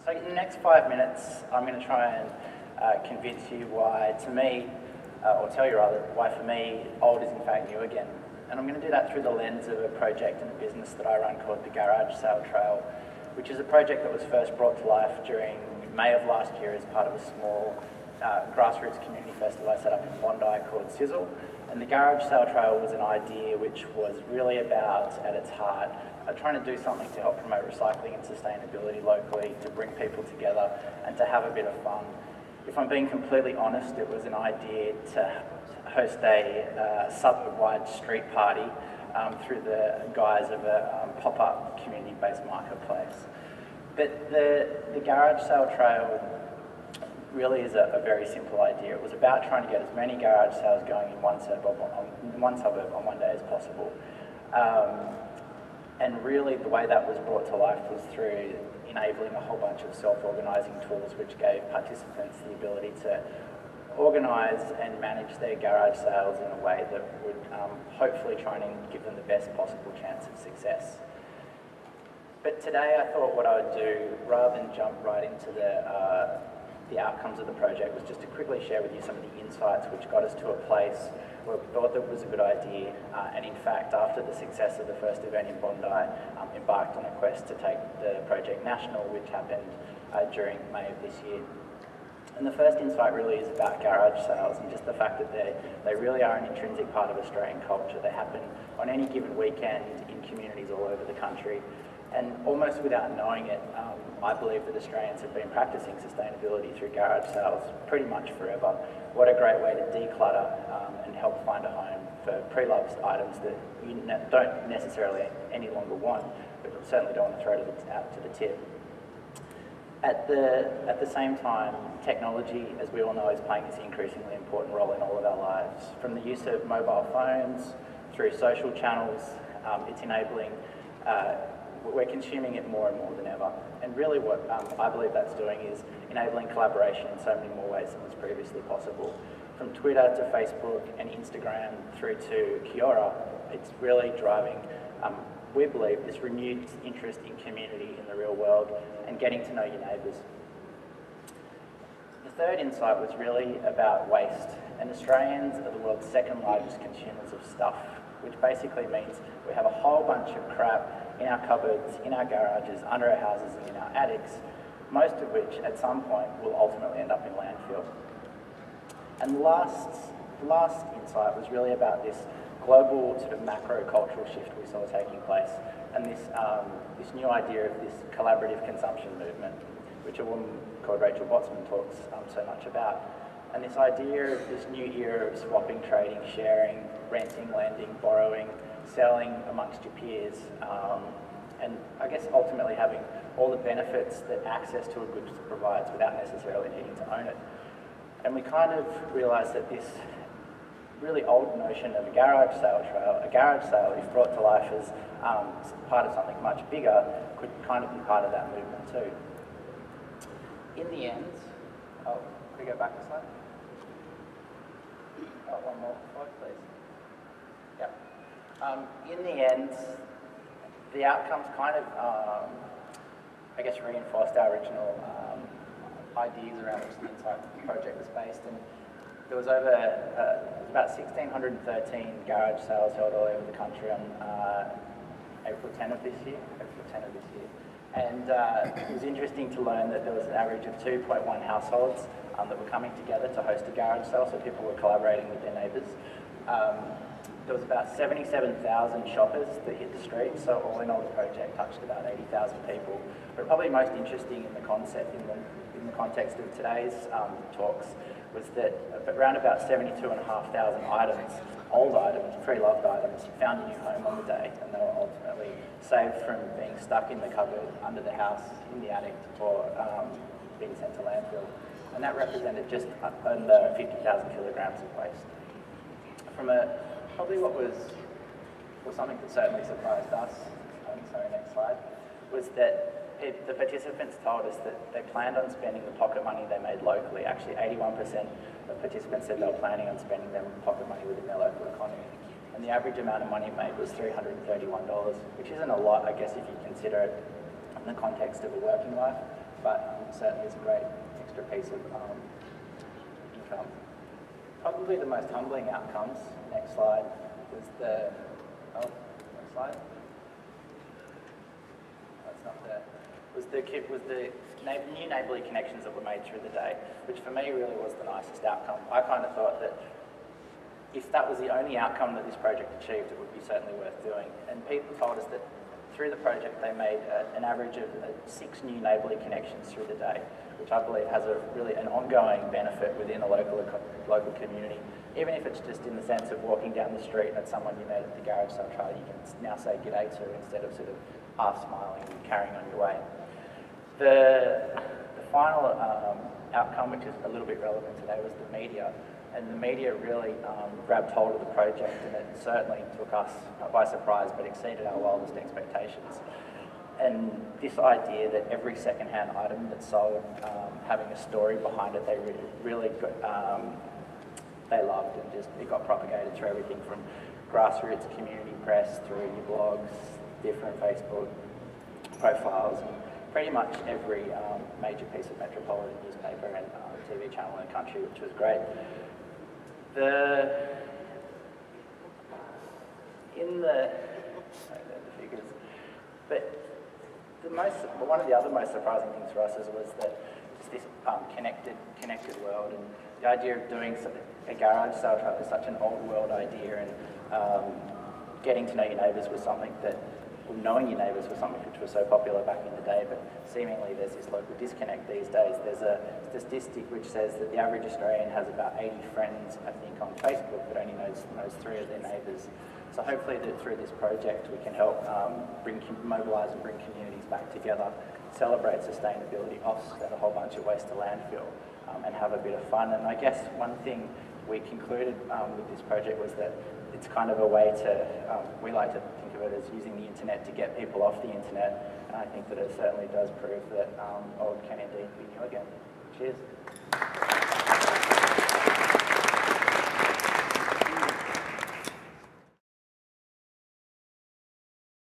So in the next 5 minutes, I'm going to try and convince you why, to me, or tell you rather, why for me, old is in fact new again. And I'm going to do that through the lens of a project and a business that I run called the Garage Sale Trail, which is a project that was first brought to life during May of last year as part of a small grassroots community festival I set up in Bondi called Sizzle. And the Garage Sale Trail was an idea which was really about, at its heart, trying to do something to help promote recycling and sustainability locally, to bring people together and to have a bit of fun. If I'm being completely honest, it was an idea to host a suburb-wide street party through the guise of a pop-up community-based marketplace. But the Garage Sale Trail really is a very simple idea. It was about trying to get as many garage sales going in one suburb on one day as possible. And really the way that was brought to life was through enabling a whole bunch of self-organising tools which gave participants the ability to organise and manage their garage sales in a way that would hopefully try and give them the best possible chance of success. But today I thought what I would do, rather than jump right into the outcomes of the project, was just to quickly share with you some of the insights which got us to a place where we thought that was a good idea, and in fact, after the success of the first event in Bondi, embarked on a quest to take the project national, which happened during May of this year. And the first insight really is about garage sales and just the fact that they really are an intrinsic part of Australian culture. They happen on any given weekend in communities all over the country. And almost without knowing it, I believe that Australians have been practicing sustainability through garage sales pretty much forever. What a great way to declutter and help find a home for pre-loved items that you don't necessarily any longer want, but certainly don't want to throw out to the tip. At the same time, technology, as we all know, is playing this increasingly important role in all of our lives. From the use of mobile phones, through social channels, it's enabling we're consuming it more and more than ever. And really what I believe that's doing is enabling collaboration in so many more ways than was previously possible. From Twitter to Facebook and Instagram through to Kiora, it's really driving, we believe, this renewed interest in community in the real world and getting to know your neighbours. The third insight was really about waste. And Australians are the world's second largest consumers of stuff, which basically means we have a whole bunch of crap in our cupboards, in our garages, under our houses and in our attics, most of which at some point will ultimately end up in landfill. And the last insight was really about this global sort of macro cultural shift we saw taking place, and this new idea of this collaborative consumption movement, which a woman called Rachel Botsman talks so much about. And this idea of this new era of swapping, trading, sharing, renting, lending, borrowing, selling amongst your peers, and I guess ultimately having all the benefits that access to a good provides without necessarily needing to own it. And we kind of realised that this really old notion of a garage sale trail, a garage sale, if brought to life as part of something much bigger, could kind of be part of that movement too. In the end, could we go back a slide? One more slide, please. Yep. In the end, the outcomes kind of, I guess, reinforced our original ideas around which the entire project was based. And there was about 1,613 garage sales held all over the country on April 10 of this year. And it was interesting to learn that there was an average of 2.1 households that were coming together to host a garage sale, so people were collaborating with their neighbours. There was about 77,000 shoppers that hit the street, so all in all the project touched about 80,000 people. But probably most interesting in the concept, in the context of today's talks, was that around about 72,500 items, old items, pre-loved items, found a new home on the day, and they were ultimately saved from being stuck in the cupboard, under the house, in the attic, or being sent to landfill. And that represented just under 50,000 kilograms of waste. From probably what was something that certainly surprised us, sorry, next slide, was that the participants told us that they planned on spending the pocket money they made locally. Actually, 81% of participants said they were planning on spending their pocket money within their local economy. And the average amount of money made was $331, which isn't a lot, I guess, if you consider it in the context of a working life. but certainly is a great extra piece of income. Probably the most humbling outcomes, next slide, was the, next slide. That's not there. Was the new neighbourly connections that were made through the day, which for me really was the nicest outcome. I kind of thought that if that was the only outcome that this project achieved, it would be certainly worth doing. And people told us that through the project they made an average of 6 new neighbourly connections through the day, which I believe has an ongoing benefit within a local community. Even if it's just in the sense of walking down the street and it's someone you met at the garage sale trial, you can now say g'day to instead of sort of half smiling and carrying on your way. The final outcome, which is a little bit relevant today, was the media. And the media really grabbed hold of the project, and it certainly took us, not by surprise, but exceeded our wildest expectations. And this idea that every second-hand item that's sold, having a story behind it, they really they loved, and just it got propagated through everything from grassroots community press through your blogs, different Facebook profiles, and pretty much every major piece of metropolitan newspaper and TV channel in the country, which was great. The figures, but one of the other most surprising things for us was that just this connected world, and the idea of doing a garage sale trial is such an old world idea, and getting to know your neighbours was something that, well, knowing your neighbours was something which was so popular back in the day, but seemingly there's this local disconnect these days. There's a statistic which says that the average Australian has about 80 friends, I think, on Facebook, but only knows 3 of their neighbours. So hopefully that through this project we can help mobilise and bring communities back together, celebrate sustainability, offset a whole bunch of waste to landfill, and have a bit of fun. And I guess one thing we concluded with this project was that it's kind of a way to, we like to think of it as using the internet to get people off the internet, and I think that it certainly does prove that old can indeed be new again. Cheers.